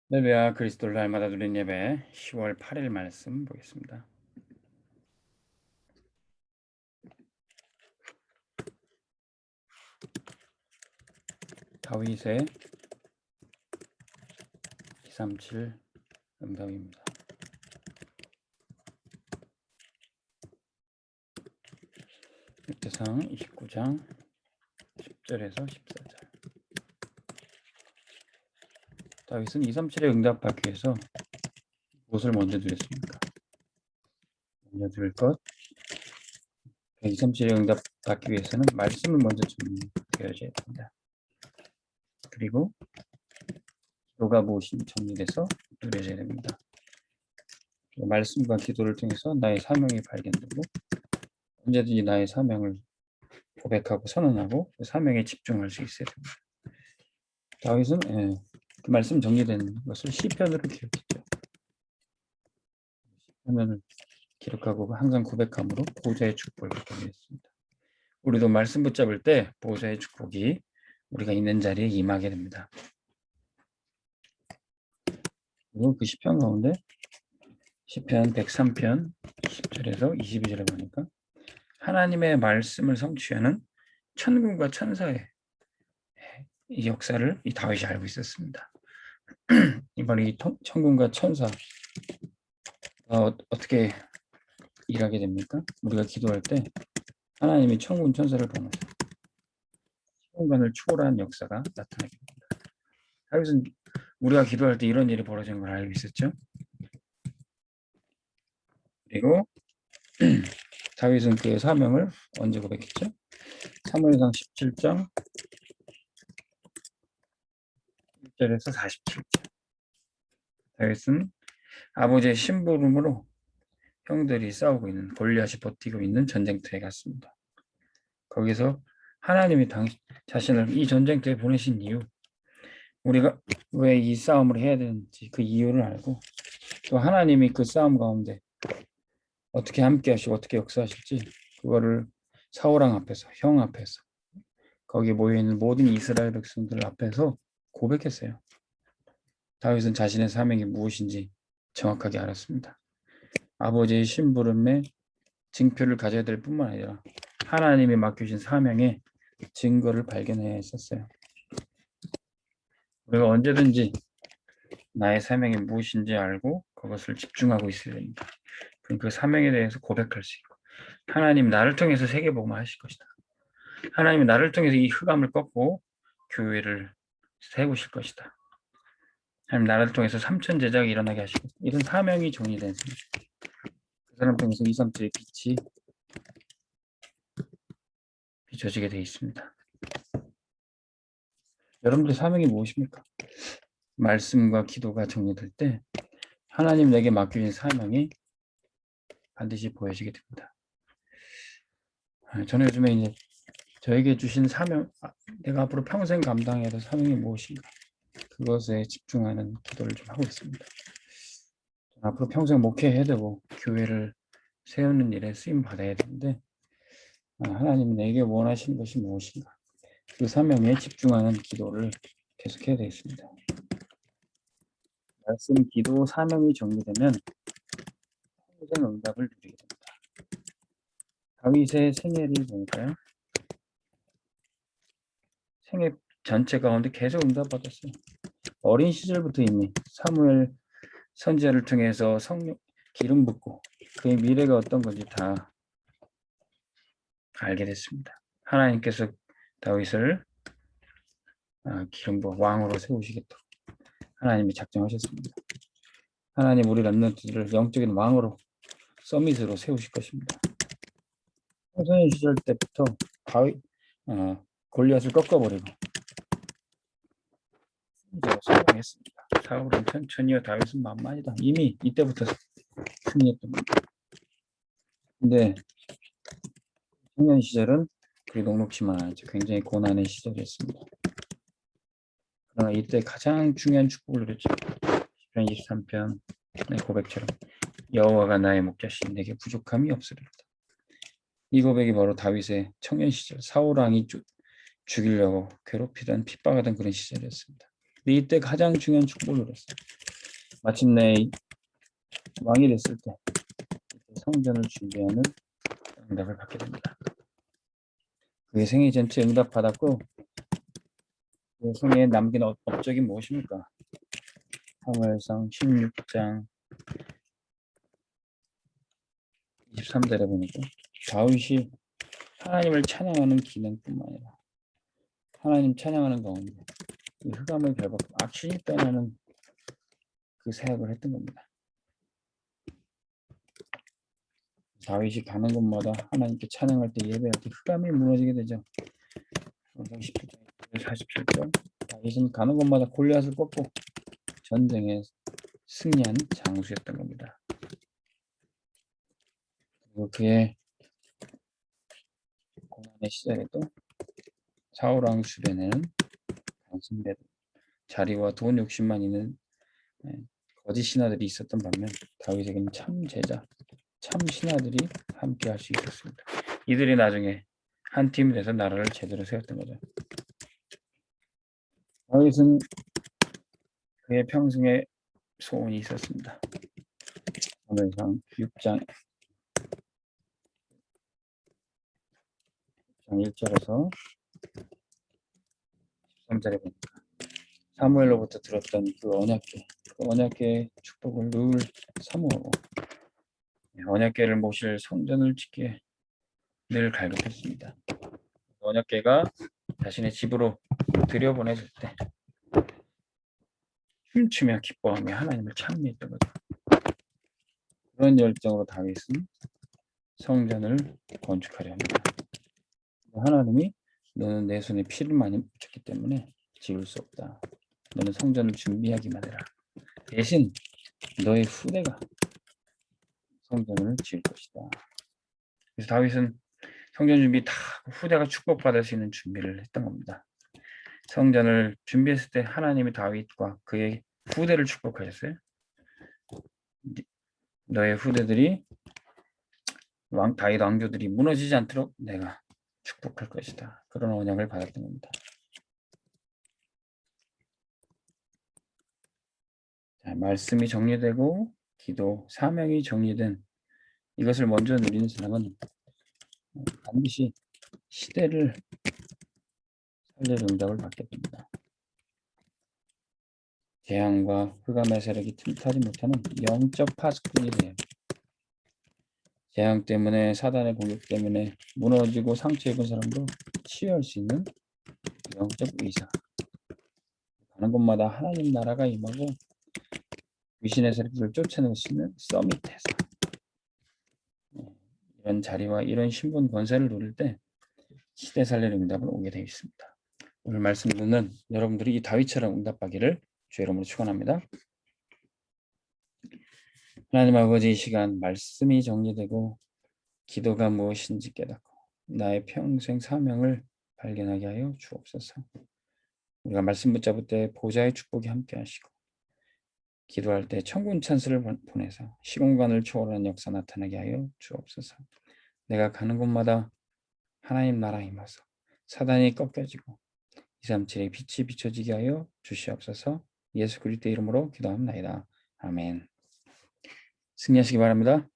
할렐루야. 그리스도를 날마다 누린 예배 10월 8일 말씀 보겠습니다. 다윗의 237 응답입니다. 율대상 29장 10절에서 14절. 다윗은 237에 응답받기 위해서 무엇을 먼저 드렸습니까? 먼저 드릴 것 237에 응답받기 위해서는 말씀을 먼저 정리되어져야 됩니다. 그리고 기도가 무엇인지 정리돼서 누려져야 됩니다. 말씀과 기도를 통해서 나의 사명이 발견되고 언제든지 나의 사명을 고백하고 선언하고 그 사명에 집중할 수 있어야 됩니다. 다윗은 그 말씀 정리된 것을 시편으로 기록했죠. 시편을 기록하고 항상 고백함으로 보호자의 축복을 경험했습니다. 우리도 말씀 붙잡을 때 보호자의 축복이 우리가 있는 자리에 임하게 됩니다. 그리고 그 시편 가운데 시편 103편 10절에서 22절에 보니까 하나님의 말씀을 성취하는 천군과 천사의 이 역사를 이 다윗이 알고 있었습니다. 이번에 이 천군과 천사 어떻게 일하게 됩니까? 우리가 기도할 때 하나님이 천군 천사를 보내서 시공간을 초월한 역사가 나타나게 됩니다. 다윗은 우리가 기도할 때 이런 일이 벌어지는 걸 알고 있었죠. 그리고 다윗은 그의 사명을 언제 고백했죠? 사무엘상 17장 1절에서 47절. 다윗은 아버지의 심부름으로 형들이 싸우고 있는 골리앗이 버티고 있는 전쟁터에 갔습니다. 거기서 하나님이 자신을 이 전쟁터에 보내신 이유, 우리가 왜 이 싸움을 해야 되는지 그 이유를 알고 또 하나님이 그 싸움 가운데 어떻게 함께 하시고 어떻게 역사하실지 그거를 사울왕 앞에서 형 앞에서 거기 모여있는 모든 이스라엘 백성들 앞에서 고백했어요. 다윗은 자신의 사명이 무엇인지 정확하게 알았습니다. 아버지의 심부름에 징표를 가져야 될 뿐만 아니라 하나님이 맡겨주신 사명의 증거를 발견해야 했었어요. 우리가 언제든지 나의 사명이 무엇인지 알고 그것을 집중하고 있어야 됩니다. 그 사명에 대해서 고백할 수 있고 하나님 나를 통해서 세계복음을 하실 것이다. 하나님이 나를 통해서 이 흑암을 꺾고 교회를 세우실 것이다. 하나님 나를 통해서 삼천 제자가 일어나게 하시고 이런 사명이 정리된 그 사람 통해서 237의 빛이 비춰지게 되어 있습니다. 여러분들의 사명이 무엇입니까? 말씀과 기도가 정리될 때 하나님 내게 맡겨진 사명이 반드시 보여지게 됩니다. 저는 요즘에 이제 저에게 주신 사명, 내가 앞으로 평생 감당해야 될 사명이 무엇인가 그것에 집중하는 기도를 좀 하고 있습니다. 앞으로 평생 목회해야 되고 교회를 세우는 일에 쓰임 받아야 되는데 하나님이 내게 원하시는 것이 무엇인가 그 사명에 집중하는 기도를 계속해야 되겠습니다. 말씀, 기도, 사명이 정리되면 평생 응답을 누리게 됩니다. 다윗의 생애를 보니까요. 생애 전체 가운데 계속 응답받았어요. 어린 시절부터 이미 사무엘 선지자를 통해서 성령 기름 붓고 그의 미래가 어떤 건지 다 알게 됐습니다. 하나님께서 다윗을 기름 부어 왕으로 세우시겠다고 하나님이 작정하셨습니다. 하나님 우리 렘넌트들을 영적인 왕으로 서밋으로 세우실 것입니다. 청소년 시절 때부터 다윗 골리앗을 꺾어버리고 승리했습니다. 사울은 천천히요 다윗은 만만이다. 이미 이때부터 승리했던 겁니다. 근데 청년 시절은 그리 녹록지만 않았죠. 굉장히 고난의 시절이었습니다. 그러나 이때 가장 중요한 축복을 누렸죠. 시편 23편의 고백처럼 여호와가 나의 목자시니 내게 부족함이 없으리로다. 이 고백이 바로 다윗의 청년 시절 사울 왕이 죽이려고 괴롭히던 핍박하던 그런 시절이었습니다. 근데 이때 가장 중요한 축복을 누렸어요. 마침내 왕이 됐을 때 성전을 준비하는 응답을 받게 됩니다. 그의 생애 전체 응답받았고 그 생애에 남긴 업적이 무엇입니까? 사무엘상 16장 23절에 보니까 다윗이 하나님을 찬양하는 기능뿐만 아니라 하나님 찬양하는 가운데 이 흑암을 결박하고 악신이 떠나는 그 사역을 했던 겁니다. 다윗이 가는 곳마다 하나님께 찬양할 때 예배할 때 흑암이 무너지게 되죠. 17장 47절 다윗은 가는 곳마다 골리앗을 꺾고 전쟁에 승리한 장수였던 겁니다. 그리고 그의 고난의 시절에도 사울왕 주변에는 단순대 자리와 돈 욕심만 있는 거짓 신하들이 있었던 반면 다윗에게는 참 제자, 참 신하들이 함께 할 수 있었습니다. 이들이 나중에 한 팀이 돼서 나라를 제대로 세웠던 거죠. 다윗은 그의 평생에 소원이 있었습니다. 사무엘상 6장 1절에서 13절에 보니까 사무엘로부터 들었던 그 언약궤의 축복을 늘 사모하고 언약궤를 모실 성전을 짓기에 늘 갈급했습니다. 언약궤가 자신의 집으로 들여보내질 때 춤추며 기뻐하며 하나님을 찬미했던 거죠. 그런 열정으로 다윗은 성전을 건축하려 합니다. 하나님이 너는 내 손에 피를 많이 묻혔기 때문에 지을 수 없다. 너는 성전을 준비하기만 해라. 대신 너의 후대가 성전을 지을 것이다. 그래서 다윗은 성전 준비 다 후대가 축복받을 수 있는 준비를 했던 겁니다. 성전을 준비했을 때 하나님이 다윗과 그의 후대를 축복하셨어요. 너의 후대들이 다윗 왕조들이 무너지지 않도록 내가 축복할 것이다. 그런 언약을 받았던 겁니다. 자, 말씀이 정리되고 기도, 사명이 정리된 이것을 먼저 누리는 사람은 반드시 시대를 살릴 응답을 받게 됩니다. 재앙과 흑암의 세력이 틈타지 못하는 영적 파수꾼이 돼요. 재앙 때문에 사단의 공격 때문에 무너지고 상처 입은 사람도 치유할 수 있는 영적 의사. 가는 곳마다 하나님 나라가 임하고 귀신의 세력들을 쫓아낼 수 있는 서밋에서 이런 자리와 이런 신분 권세를 누릴 때 시대 살릴 응답을 오게 되어 있습니다. 오늘 말씀 듣는 여러분들이 이 다윗처럼 응답받기를 주의 이름으로 축원합니다. 하나님 아버지, 이 시간 말씀이 정리되고 기도가 무엇인지 깨닫고 나의 평생 사명을 발견하게 하여 주옵소서. 우리가 말씀 붙잡을 때 보좌의 축복이 함께 하시고 기도할 때 천군 찬스를 보내서 시공간을 초월하는 역사 나타나게 하여 주옵소서. 내가 가는 곳마다 하나님 나라 임하서 사단이 꺾여지고 237의 빛이 비춰지게 하여 주시옵소서. 예수 그리스도 이름으로 기도합니다. 아멘. 승리하시기 바랍니다.